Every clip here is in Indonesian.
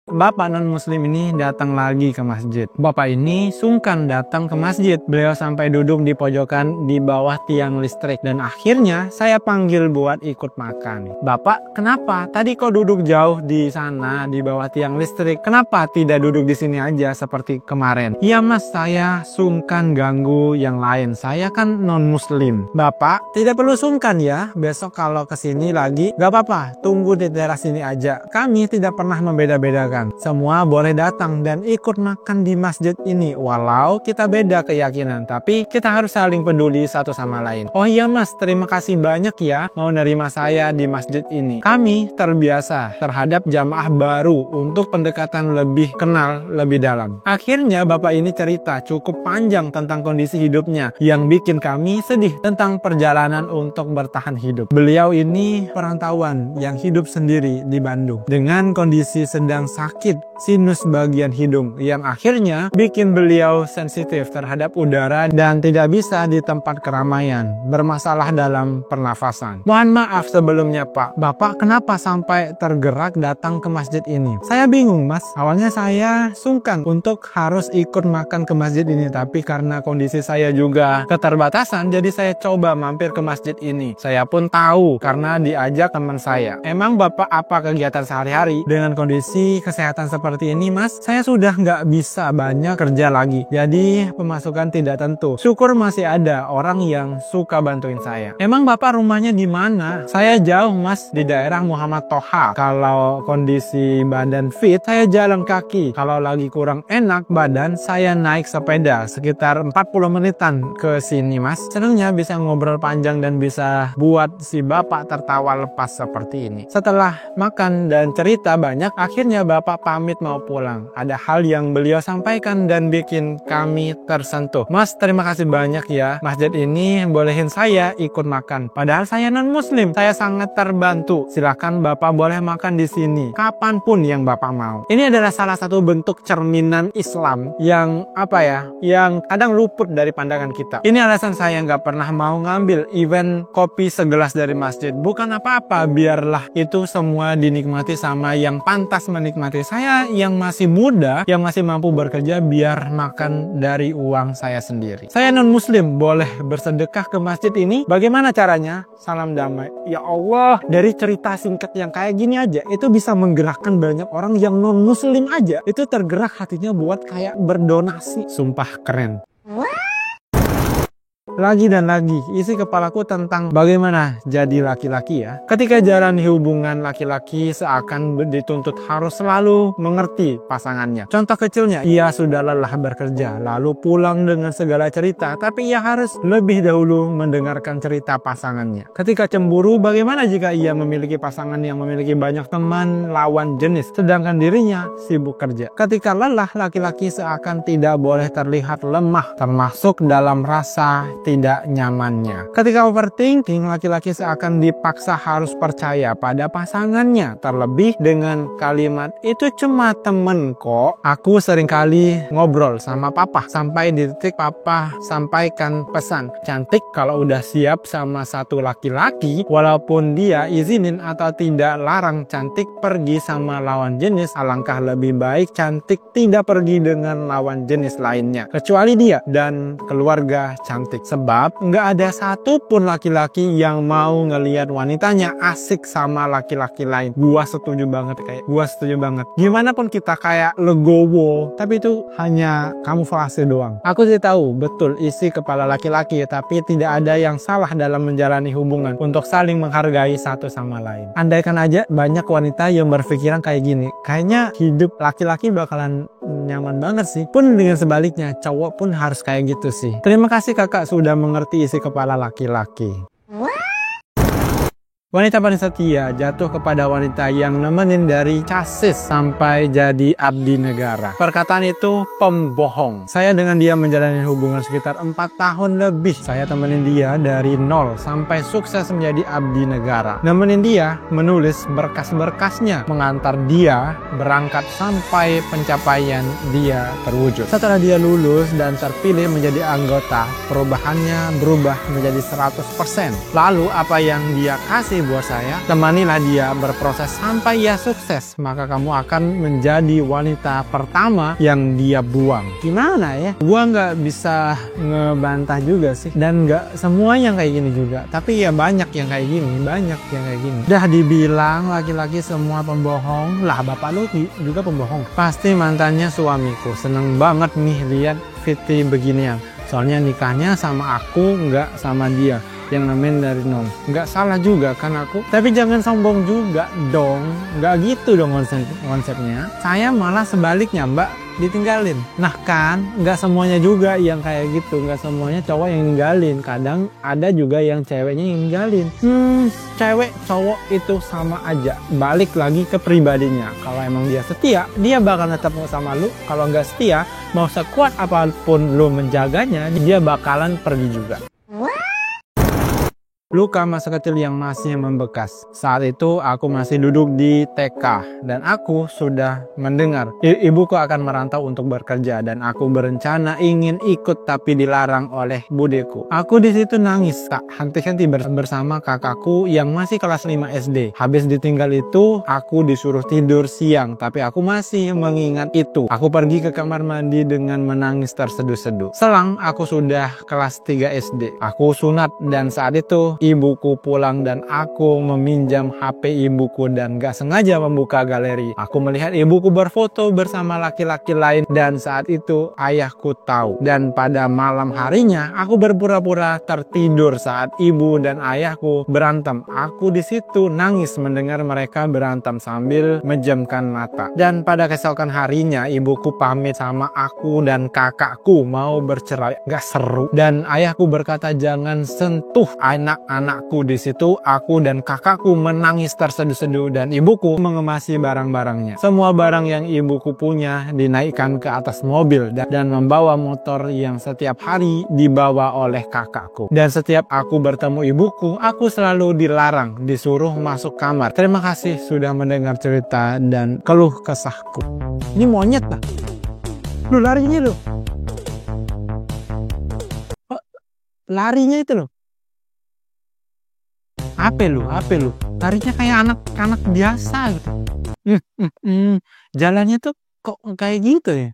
Bapak non-muslim ini datang lagi ke masjid. Bapak ini sungkan datang ke masjid. Beliau sampai duduk di pojokan di bawah tiang listrik. Dan akhirnya saya panggil buat ikut makan. Bapak, kenapa? Tadi kok duduk jauh di sana di bawah tiang listrik? Kenapa tidak duduk di sini aja seperti kemarin? Iya mas, saya sungkan ganggu yang lain. Saya kan non-muslim. Bapak, tidak perlu sungkan ya. Besok kalau kesini lagi, gak apa-apa. Tunggu di teras sini aja. Kami tidak pernah membeda-bedakan. Semua boleh datang dan ikut makan di masjid ini. Walau kita beda keyakinan, tapi kita harus saling peduli satu sama lain. Oh iya mas, terima kasih banyak ya mau nerima saya di masjid ini. Kami terbiasa terhadap jamaah baru untuk pendekatan lebih kenal lebih dalam. Akhirnya bapak ini cerita cukup panjang tentang kondisi hidupnya yang bikin kami sedih tentang perjalanan untuk bertahan hidup. Beliau ini perantauan yang hidup sendiri di Bandung dengan kondisi sedang sakit sinus bagian hidung yang akhirnya bikin beliau sensitif terhadap udara dan tidak bisa di tempat keramaian, bermasalah dalam pernafasan. Mohon maaf sebelumnya Pak, Bapak kenapa sampai tergerak datang ke masjid ini? Saya bingung mas, awalnya saya sungkan untuk harus ikut makan ke masjid ini, tapi karena kondisi saya juga keterbatasan, jadi saya coba mampir ke masjid ini. Saya pun tahu karena diajak teman saya. Emang Bapak apa kegiatan sehari-hari dengan kondisi kesehatan seperti ini mas? Saya sudah nggak bisa banyak kerja lagi, jadi pemasukan tidak tentu. Syukur masih ada orang yang suka bantuin saya. Emang Bapak rumahnya di mana? Saya jauh mas, di daerah Muhammad Toha. Kalau kondisi badan fit, saya jalan kaki. Kalau lagi kurang enak badan, saya naik sepeda sekitar 40 menitan ke sini mas. Senangnya bisa ngobrol panjang dan bisa buat si Bapak tertawa lepas seperti ini. Setelah makan dan cerita banyak, akhirnya Bapak pamit mau pulang. Ada hal yang beliau sampaikan dan bikin kami tersentuh. Mas, terima kasih banyak ya. Masjid ini bolehin saya ikut makan. Padahal saya non-muslim. Saya sangat terbantu. Silakan Bapak boleh makan di sini kapanpun yang Bapak mau. Ini adalah salah satu bentuk cerminan Islam yang yang kadang luput dari pandangan kita. Ini alasan saya nggak pernah mau ngambil event kopi segelas dari masjid. Bukan apa-apa, biarlah itu semua dinikmati sama yang pantas menikmati. Saya yang masih muda, yang masih mampu bekerja, biar makan dari uang saya sendiri. Saya non-muslim, boleh bersedekah ke masjid ini? Bagaimana caranya? Salam damai. Ya Allah, dari cerita singkat yang kayak gini aja, itu bisa menggerakkan banyak orang yang non-muslim aja. Itu tergerak hatinya buat kayak berdonasi. Sumpah keren. Lagi dan lagi isi kepalaku tentang bagaimana jadi laki-laki ya. Ketika jalani hubungan laki-laki seakan dituntut harus selalu mengerti pasangannya. Contoh kecilnya, ia sudah lelah bekerja lalu pulang dengan segala cerita, tapi ia harus lebih dahulu mendengarkan cerita pasangannya. Ketika cemburu, bagaimana jika ia memiliki pasangan yang memiliki banyak teman lawan jenis sedangkan dirinya sibuk kerja? Ketika lelah, laki-laki seakan tidak boleh terlihat lemah, termasuk dalam rasa tidak nyamannya. Ketika overthinking, laki-laki seakan dipaksa harus percaya pada pasangannya. Terlebih dengan kalimat, itu cuma temen kok. Aku seringkali ngobrol sama papa, sampai di titik papa sampaikan pesan, cantik kalau udah siap sama satu laki-laki, walaupun dia izinin atau tidak larang cantik pergi sama lawan jenis, alangkah lebih baik cantik tidak pergi dengan lawan jenis lainnya, kecuali dia dan keluarga cantik. Sebab nggak ada satupun laki-laki yang mau ngelihat wanitanya asik sama laki-laki lain. Gua setuju banget. Gimana pun kita kayak legowo, tapi itu hanya kamuflase doang. Aku sih tahu betul isi kepala laki-laki, tapi tidak ada yang salah dalam menjalani hubungan untuk saling menghargai satu sama lain. Andaikan aja banyak wanita yang berpikiran kayak gini, kayaknya hidup laki-laki bakalan nyaman banget sih. Pun dengan sebaliknya, cowok pun harus kayak gitu sih. Terima kasih kakak sudah mengerti isi kepala laki-laki. Wanita paling setia jatuh kepada wanita yang nemenin dari casis sampai jadi abdi negara. Perkataan itu pembohong. Saya dengan dia menjalani hubungan sekitar 4 tahun lebih. Saya temenin dia dari nol sampai sukses menjadi abdi negara. Nemenin dia menulis berkas-berkasnya, mengantar dia berangkat sampai pencapaian dia terwujud. Setelah dia lulus dan terpilih menjadi anggota, perubahannya berubah menjadi 100%. Lalu apa yang dia kasih sih buat saya, temanilah dia berproses sampai ia sukses, maka kamu akan menjadi wanita pertama yang dia buang. Gimana ya? Gua nggak bisa ngebantah juga sih, dan nggak semua yang kayak gini juga, tapi ya banyak yang kayak gini, Udah dibilang laki-laki semua pembohong, lah bapak lu juga pembohong. Pasti mantannya suamiku, seneng banget nih lihat Fitri beginian. Soalnya nikahnya sama aku, nggak sama dia yang nemen dari nol. Nggak salah juga kan aku, tapi jangan sombong juga dong. Nggak gitu dong konsepnya. Saya malah sebaliknya, Mbak, ditinggalin. Nah kan, nggak semuanya juga yang kayak gitu, nggak semuanya cowok yang ninggalin. Kadang ada juga yang ceweknya yang ninggalin. Cewek cowok itu sama aja, balik lagi ke pribadinya. Kalau emang dia setia, dia bakal tetap sama lu. Kalau nggak setia, mau sekuat apapun lu menjaganya, dia bakalan pergi juga. Luka masa kecil yang masih membekas. Saat itu aku masih duduk di TK dan aku sudah mendengar ibuku akan merantau untuk bekerja dan aku berencana ingin ikut tapi dilarang oleh budeku. Aku di situ nangis tak henti-henti bersama kakakku yang masih kelas 5 SD. Habis ditinggal itu aku disuruh tidur siang tapi aku masih mengingat itu. Aku pergi ke kamar mandi dengan menangis terseduh-seduh. Selang aku sudah kelas 3 SD. Aku sunat dan saat itu ibuku pulang dan aku meminjam HP ibuku dan gak sengaja membuka galeri. Aku melihat ibuku berfoto bersama laki-laki lain dan saat itu ayahku tahu. Dan pada malam harinya aku berpura-pura tertidur saat ibu dan ayahku berantem. Aku di situ nangis mendengar mereka berantem sambil menjamkan mata. Dan pada keesokan harinya ibuku pamit sama aku dan kakakku mau bercerai. Gak seru. Dan ayahku berkata jangan sentuh anak-anakku. Di situ aku dan kakakku menangis terseduh-seduh dan ibuku mengemasi barang-barangnya. Semua barang yang ibuku punya dinaikkan ke atas mobil dan membawa motor yang setiap hari dibawa oleh kakakku. Dan setiap aku bertemu ibuku, aku selalu dilarang, disuruh masuk kamar. Terima kasih sudah mendengar cerita dan keluh kesahku. Ini monyet lah. Lu larinya lu. Larinya itu loh. Apa lu? Larinya kayak anak-anak biasa gitu. Jalannya tuh kok kayak gitu ya?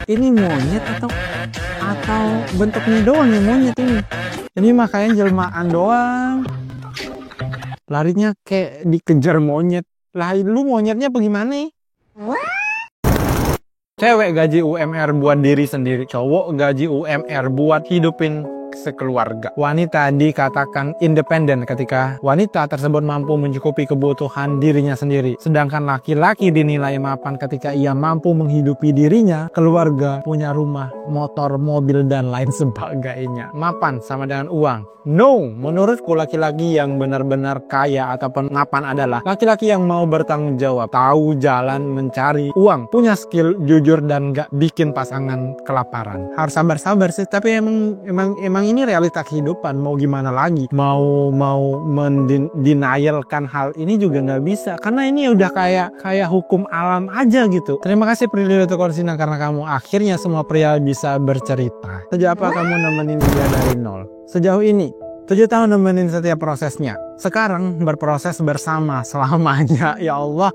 Ini monyet atau bentuknya doang ya monyet ini? Ini makanya jelmaan doang. Larinya kayak dikejar monyet. Lah lu monyetnya bagaimana? Cewek gaji UMR buat diri sendiri, cowok gaji UMR buat hidupin sekeluarga. Wanita dikatakan independen ketika wanita tersebut mampu mencukupi kebutuhan dirinya sendiri. Sedangkan laki-laki dinilai mapan ketika ia mampu menghidupi dirinya, keluarga, punya rumah, motor, mobil, dan lain sebagainya. Mapan sama dengan uang. No, menurutku laki-laki yang benar-benar kaya ataupun mapan adalah laki-laki yang mau bertanggung jawab, tahu jalan mencari uang, punya skill, jujur, dan gak bikin pasangan kelaparan. Harus sabar-sabar sih, tapi emang ini realita kehidupan. Mau gimana lagi? Mau mendenialkan hal ini juga nggak bisa, karena ini udah kayak hukum alam aja gitu. Terima kasih Prilly Latukorsina karena kamu akhirnya semua pria bisa bercerita. Sejak apa kamu nemenin dia dari nol? Sejauh ini 7 tahun nemenin setiap prosesnya. Sekarang berproses bersama selamanya. Ya Allah,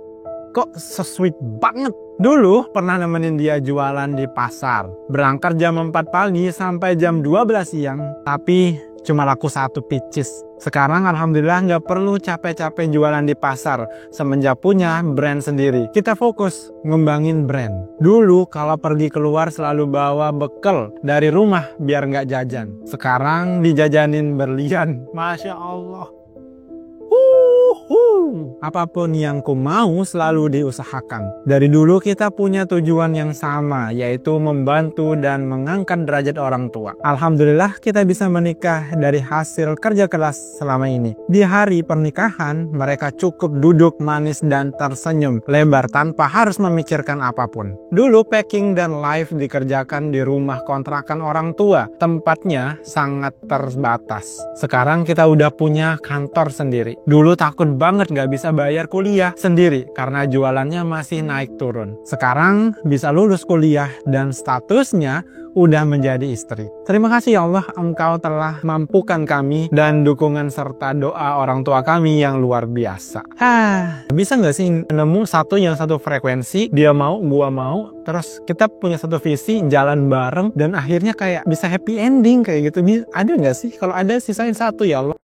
kok so-sweet banget. Dulu pernah nemenin dia jualan di pasar. Berangkat jam 4 pagi sampai jam 12 siang. Tapi cuma laku 1 pieces. Sekarang alhamdulillah nggak perlu capek-capek jualan di pasar. Semenjak punya brand sendiri. Kita fokus ngembangin brand. Dulu kalau pergi keluar selalu bawa bekal dari rumah biar nggak jajan. Sekarang dijajanin berlian. Masya Allah. Apapun yang ku mau selalu diusahakan. Dari dulu kita punya tujuan yang sama, yaitu membantu dan mengangkat derajat orang tua. Alhamdulillah kita bisa menikah dari hasil kerja keras selama ini. Di hari pernikahan, mereka cukup duduk manis dan tersenyum lebar tanpa harus memikirkan apapun. Dulu packing dan live dikerjakan di rumah kontrakan orang tua. Tempatnya sangat terbatas. Sekarang kita udah punya kantor sendiri. Dulu takut banget gak bisa bayar kuliah sendiri karena jualannya masih naik turun. Sekarang bisa lulus kuliah dan statusnya udah menjadi istri. Terima kasih ya Allah, Engkau telah mampukan kami dan dukungan serta doa orang tua kami yang luar biasa. Bisa nggak sih nemu satu yang satu frekuensi, dia mau, gua mau, terus kita punya satu visi, jalan bareng, dan akhirnya kayak bisa happy ending kayak gitu. Ada nggak sih? Kalau ada, sisain satu ya Allah.